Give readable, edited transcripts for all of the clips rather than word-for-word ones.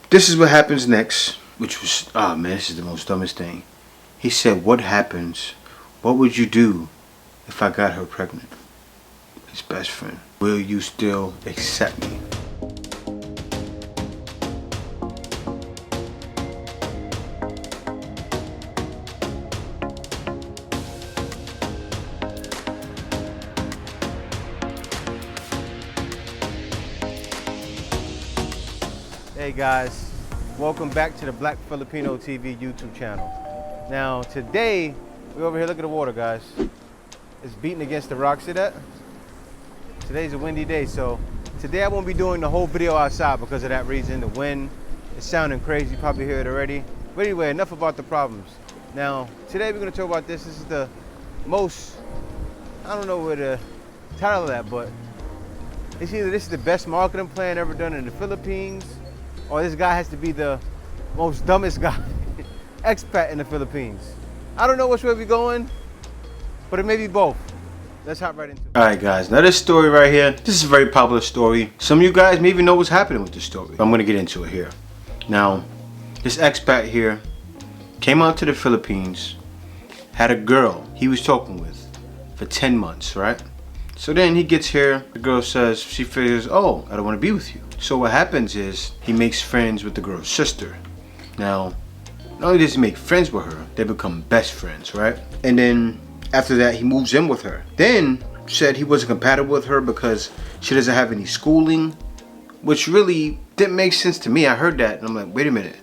this is what happens next, which was, oh man, this is the most dumbest thing. He said, what happens? What would you do if I got her pregnant? His best friend. Will you still accept me? Hey guys, welcome back to the Black Filipino TV YouTube channel. Now today, we're over here, look at the water guys. It's beating against the rocks, see that? Today's a windy day, so today I won't be doing the whole video outside because of that reason. The wind is sounding crazy, you probably hear it already. But anyway, enough about the problems. Now, today we're gonna talk about this. This is the most, I don't know what the title of that, but it's either this is the best marketing plan ever done in the Philippines, or this guy has to be the most dumbest guy, expat in the Philippines. I don't know which way we're going, but it may be both. Let's hop right into it. Alright guys, now this story right here, this is a very popular story. Some of you guys may even know what's happening with this story. I'm gonna get into it here. Now, this expat here came out to the Philippines, had a girl he was talking with for 10 months, right? So then he gets here, the girl says, she figures, oh, I don't want to be with you. So what happens is, he makes friends with the girl's sister. Now, not only does he make friends with her, they become best friends, right? And then, after that, he moves in with her. Then, said he wasn't compatible with her because she doesn't have any schooling, which really didn't make sense to me. I heard that, and I'm like, wait a minute.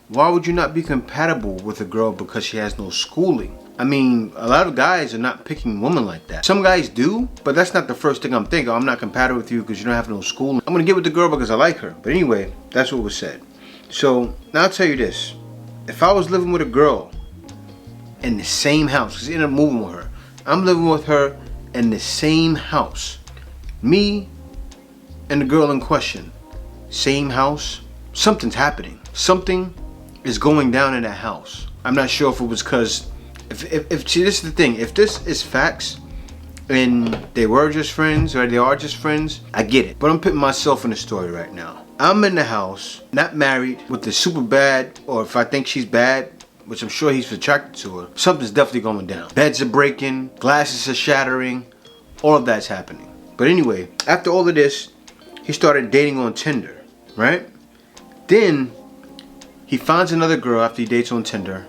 Why would you not be compatible with a girl because she has no schooling? I mean, a lot of guys are not picking women like that. Some guys do, but that's not the first thing I'm thinking. Oh, I'm not compatible with you because you don't have no schooling. I'm gonna get with the girl because I like her. But anyway, that's what was said. So, now I'll tell you this. If I was living with a girl in the same house, because he ended up moving with her. I'm living with her in the same house. Me and the girl in question, same house, something's happening. Something is going down in that house. I'm not sure if it was because, see, this is the thing, if this is facts and they were just friends or they are just friends, I get it. But I'm putting myself in the story right now. I'm in the house, not married, with the super bad, or if I think she's bad, which I'm sure he's attracted to her, something's definitely going down. Beds are breaking, glasses are shattering, all of that's happening. But anyway, after all of this, he started dating on Tinder, right? Then, he finds another girl after he dates on Tinder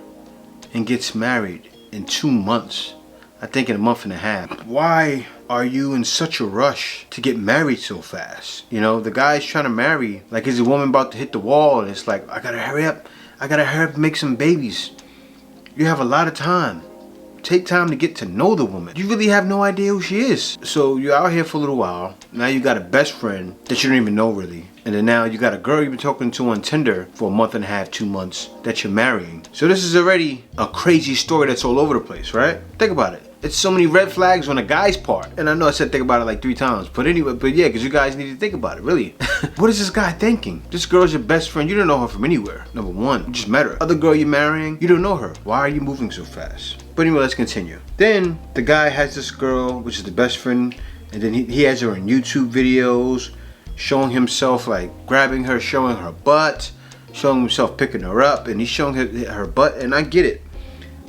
and gets married in 2 months. I think in a month and a half. Why are you in such a rush to get married so fast? You know, the guy's trying to marry, like he's a woman about to hit the wall, and it's like, I gotta hurry up. I gotta hurry up and make some babies. You have a lot of time. Take time to get to know the woman. You really have no idea who she is. So you're out here for a little while. Now you got a best friend that you don't even know really. And then now you got a girl you've been talking to on Tinder for a month and a half, 2 months that you're marrying. So this is already a crazy story that's all over the place, right? Think about it. It's so many red flags on a guy's part. And I know I said think about it like 3 times. But anyway, yeah, because you guys need to think about it, really. What is this guy thinking? This girl's your best friend. You don't know her from anywhere. Number one, you just met her. Other girl you're marrying, you don't know her. Why are you moving so fast? But anyway, let's continue. Then the guy has this girl, which is the best friend. And then he has her in YouTube videos, showing himself like grabbing her, showing her butt, showing himself picking her up. And he's showing her butt. And I get it.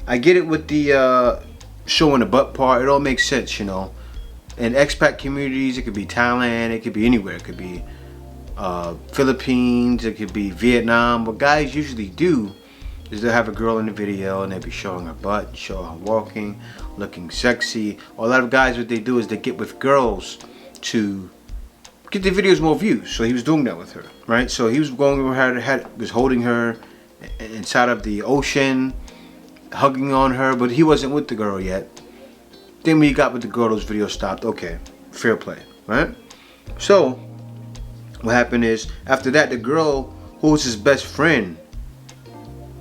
I get it with the showing the butt part. It all makes sense, you know. In expat communities, it could be Thailand, it could be anywhere. It could be Philippines, it could be Vietnam. What guys usually do is they'll have a girl in the video and they'll be showing her butt, showing her walking, looking sexy. Or a lot of guys, what they do is they get with girls to get the videos more views. So he was doing that with her, right? So he was going with her, was holding her inside of the ocean, hugging on her, but he wasn't with the girl yet. Then when he got with the girl, those videos stopped. Okay, fair play, right? So what happened is, after that, the girl who was his best friend,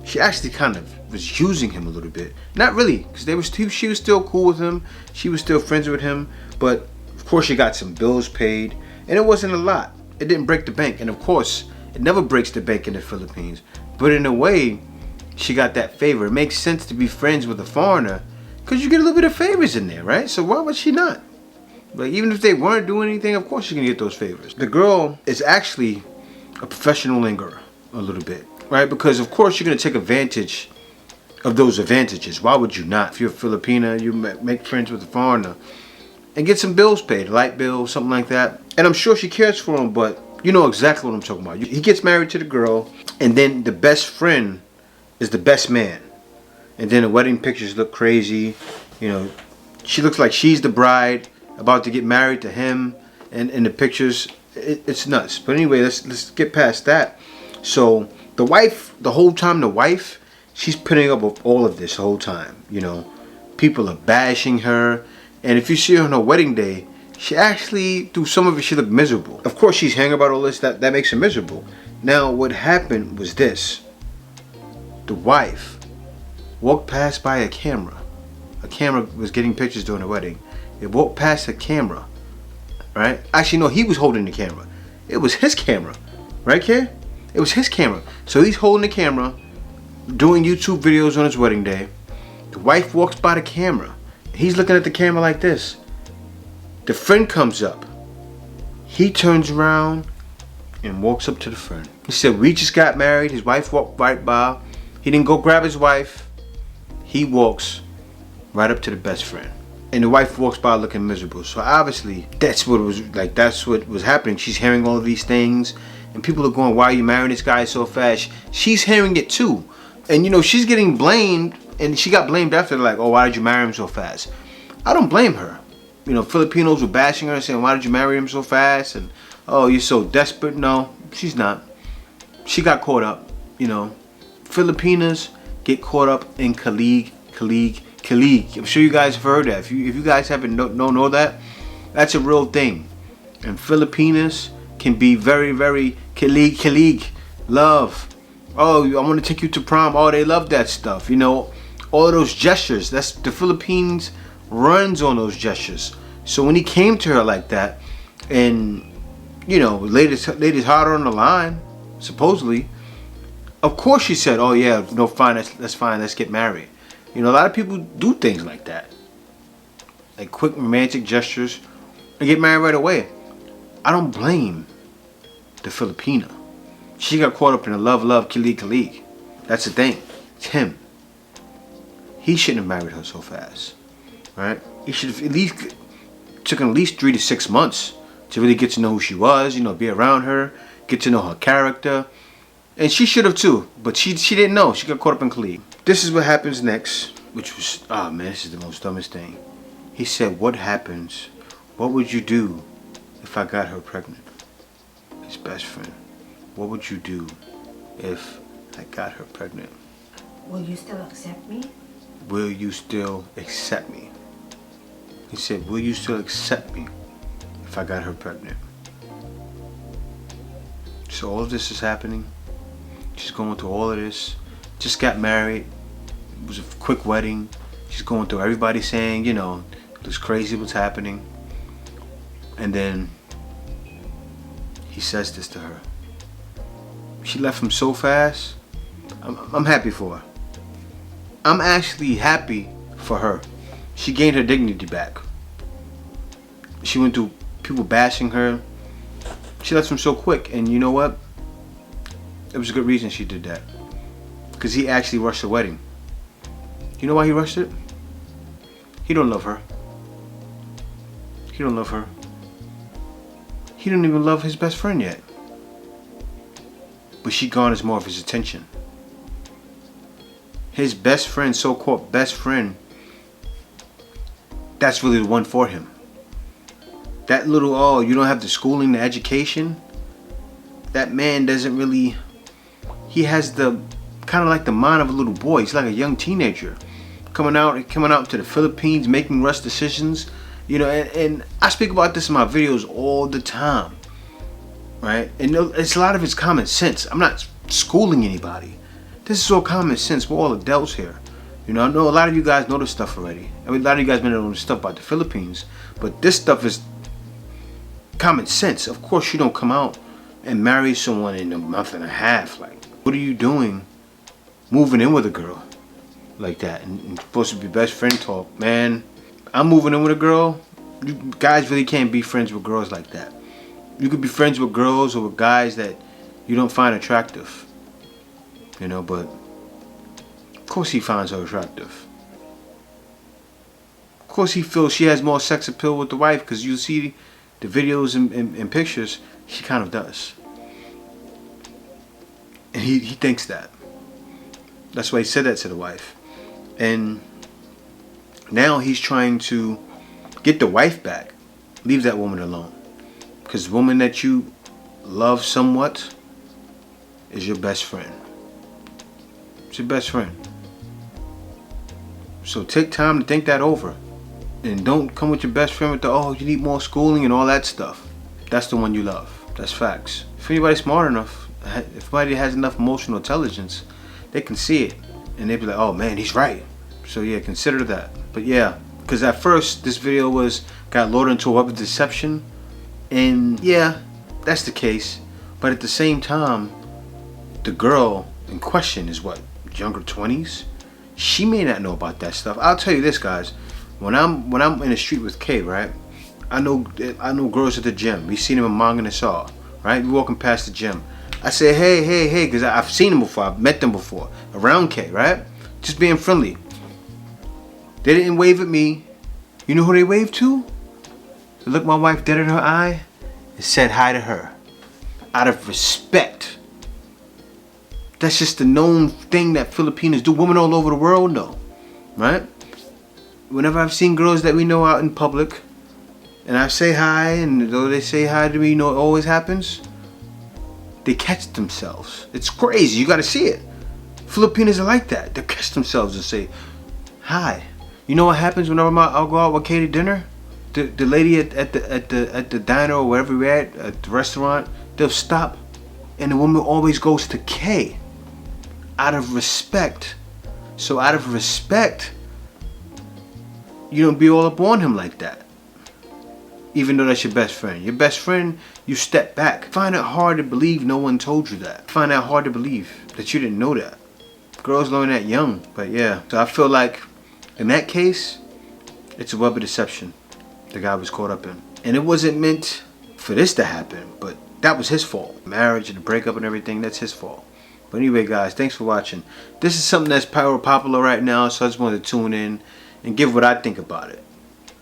she actually kind of was using him a little bit. Not really, because she was still cool with him. She was still friends with him, but of course she got some bills paid, and it wasn't a lot. It didn't break the bank, and of course, it never breaks the bank in the Philippines. But in a way, she got that favor. It makes sense to be friends with a foreigner because you get a little bit of favors in there, right? So why would she not? Like, even if they weren't doing anything, of course you're gonna get those favors. The girl is actually a professional lingerer. a little bit, right? Because of course you're gonna take advantage of those advantages. Why would you not? If you're a Filipina, you make friends with a foreigner and get some bills paid, light bill, something like that. And I'm sure she cares for him, but you know exactly what I'm talking about. He gets married to the girl, and then the best friend is the best man. And then the wedding pictures look crazy. You know, she looks like she's the bride about to get married to him, and in the pictures, it's nuts. But anyway, let's get past that. So the wife, the whole time, she's putting up with all of this the whole time. You know, people are bashing her, and if you see her on her wedding day, she actually, through some of it, she looked miserable. Of course, she's hearing about all this. That makes her miserable. Now, what happened was this: the wife walked past by a camera. A camera was getting pictures during the wedding. It walked past the camera, right? Actually, no, he was holding the camera. It was his camera, right, kid? It was his camera. So he's holding the camera, doing YouTube videos on his wedding day. The wife walks by the camera. He's looking at the camera like this. The friend comes up. He turns around and walks up to the friend. He said, we just got married. His wife walked right by. He didn't go grab his wife. He walks right up to the best friend. And the wife walks by looking miserable. So obviously, that's what was happening. She's hearing all of these things. And people are going, why are you marrying this guy so fast? She's hearing it too. And you know, she's getting blamed. And she got blamed after, like, oh, why did you marry him so fast? I don't blame her. You know, Filipinos were bashing her and saying, why did you marry him so fast? And, oh, you're so desperate. No, she's not. She got caught up, you know. Filipinas get caught up in colleague. I'm sure you guys have heard that. If you guys haven't know that, that's a real thing. And Filipinas can be very, very colleague, love. Oh, I want to take you to prom. Oh, they love that stuff. You know, all of those gestures. That's the Philippines runs on those gestures. So when he came to her like that, and you know, ladies hot on the line, supposedly, of course she said, oh yeah, no, fine, that's fine, let's get married. You know, a lot of people do things like that, like quick romantic gestures, and get married right away. I don't blame the Filipina. She got caught up in a love, colleague. That's the thing. It's him. He shouldn't have married her so fast, right? He should have at least took him at least 3 to 6 months to really get to know who she was. You know, be around her, get to know her character, and she should have too. But she didn't know. She got caught up in colleague. This is what happens next, which was, oh man, this is the most dumbest thing. He said, what happens? What would you do if I got her pregnant? His best friend. What would you do if I got her pregnant? Will you still accept me? Will you still accept me? He said, will you still accept me if I got her pregnant? So all of this is happening. She's going through all of this. Just got married. It was a quick wedding. She's going through everybody saying, you know, it's crazy what's happening. And then he says this to her. She left him so fast. I'm happy for her. I'm actually happy for her. She gained her dignity back. She went through people bashing her. She left him so quick, and you know what? It was a good reason she did that. Because he actually rushed the wedding. You know why he rushed it? He don't love her. He don't love her. He don't even love his best friend yet. But she garners more of his attention. His best friend, so-called best friend, that's really the one for him. That little, oh, you don't have the schooling, the education. That man doesn't really, he has the, kind of like the mind of a little boy. He's like a young teenager. Coming out to the Philippines, making rush decisions. You know, and I speak about this in my videos all the time. Right? And it's a lot of it's common sense. I'm not schooling anybody. This is all common sense. We're all adults here. You know, I know a lot of you guys know this stuff already. I mean, a lot of you guys been knowing this stuff about the Philippines. But this stuff is common sense. Of course, you don't come out and marry someone in a month and a half. Like, what are you doing moving in with a girl like that? And supposed to be best friend talk. Man, I'm moving in with a girl. You guys really can't be friends with girls like that. You could be friends with girls or with guys that you don't find attractive. you know, but of course he finds her attractive. Of course he feels she has more sex appeal with the wife, because you see the videos and pictures, she kind of does. And he thinks that. That's why he said that to the wife. And now he's trying to get the wife back. Leave that woman alone. Because the woman that you love somewhat is your best friend. It's your best friend. So take time to think that over. And don't come with your best friend with the, oh, you need more schooling and all that stuff. That's the one you love. That's facts. If anybody's smart enough, if somebody has enough emotional intelligence, they can see it. And they be like, oh man, he's right. So yeah, consider that. But yeah, because at first this video got lured into a web of deception. And yeah, that's the case. But at the same time, the girl in question is what, younger 20s? She may not know about that stuff. I'll tell you this, guys. When I'm in the street with Kay, right? I know girls at the gym. We seen them in Manga and Saw, right? We walking past the gym. I say, hey, because I've seen them before. I've met them before around Kay, right? Just being friendly. They didn't wave at me. You know who they waved to? They looked my wife dead in her eye and said hi to her. Out of respect. That's just a known thing that Filipinos do. Women all over the world know, right? Whenever I've seen girls that we know out in public, and I say hi, and though they say hi to me, you know it always happens, they catch themselves. It's crazy. You got to see it. Filipinos are like that. They catch themselves and say hi. You know what happens whenever I'll go out with Kay to dinner? The lady at the diner or wherever we're at the restaurant, they'll stop, and the woman always goes to Kay out of respect. So out of respect, you don't be all up on him like that. Even though that's your best friend. Your best friend, you step back. Find it hard to believe no one told you that. Find it hard to believe that you didn't know that. Girls learn that young. But yeah, so I feel like in that case, it's a web of deception the guy was caught up in. And it wasn't meant for this to happen, but that was his fault. Marriage and the breakup and everything, that's his fault. But anyway, guys, thanks for watching. This is something that's popular right now, so I just wanted to tune in and give what I think about it.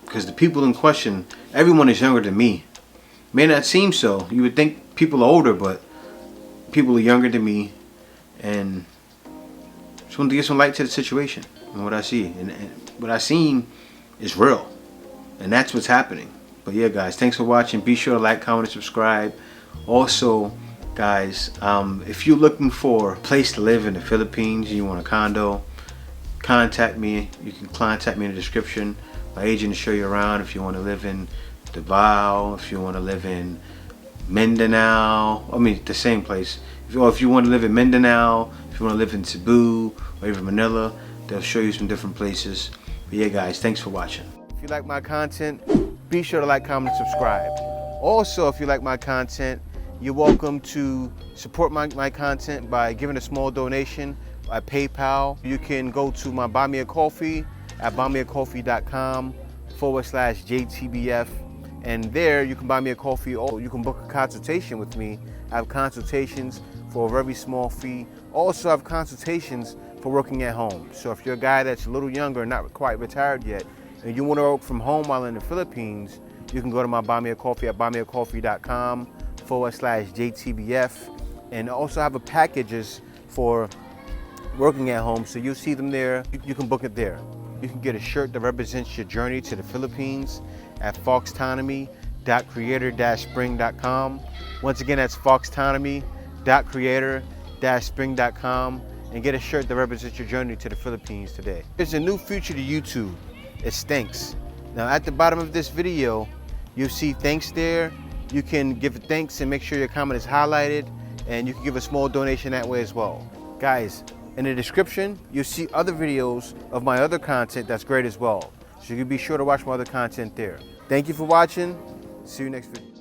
Because the people in question, everyone is younger than me. May not seem so. You would think people are older, but people are younger than me. And just wanted to get some light to the situation and what I see. And what I seen is real. And that's what's happening. But yeah, guys, thanks for watching. Be sure to like, comment, and subscribe. Also, guys, if you're looking for a place to live in the Philippines, you want a condo, contact me. You can contact me in the description. My agent will show you around. If you want to live in Davao, if you want to live in Mindanao, I mean the same place. If you want to live in Mindanao, if you want to live in Cebu or even Manila, they'll show you some different places. But yeah, guys, thanks for watching. If you like my content, be sure to like, comment, and subscribe. Also, if you like my content, you're welcome to support my content by giving a small donation by PayPal. You can go to my Buy Me a Coffee at buymeacoffee.com/JTBF, and there you can buy me a coffee, or you can book a consultation with me. I have consultations for a very small fee. Also, I have consultations for working at home. So if you're a guy that's a little younger, not quite retired yet, and you want to work from home while in the Philippines, you can go to my Buy Me a Coffee at buymeacoffee.com/JTBF, and also have a packages for working at home. So you'll see them there. You can book it there. You can get a shirt that represents your journey to the Philippines at foxtonomy.creator-spring.com. Once again, that's foxtonomy.creator-spring.com, and get a shirt that represents your journey to the Philippines today. There's a new feature to YouTube. It stinks. Now at the bottom of this video, you'll see thanks there. You can give thanks and make sure your comment is highlighted, and you can give a small donation that way as well. Guys, in the description, you'll see other videos of my other content that's great as well. So you can be sure to watch my other content there. Thank you for watching. See you next video.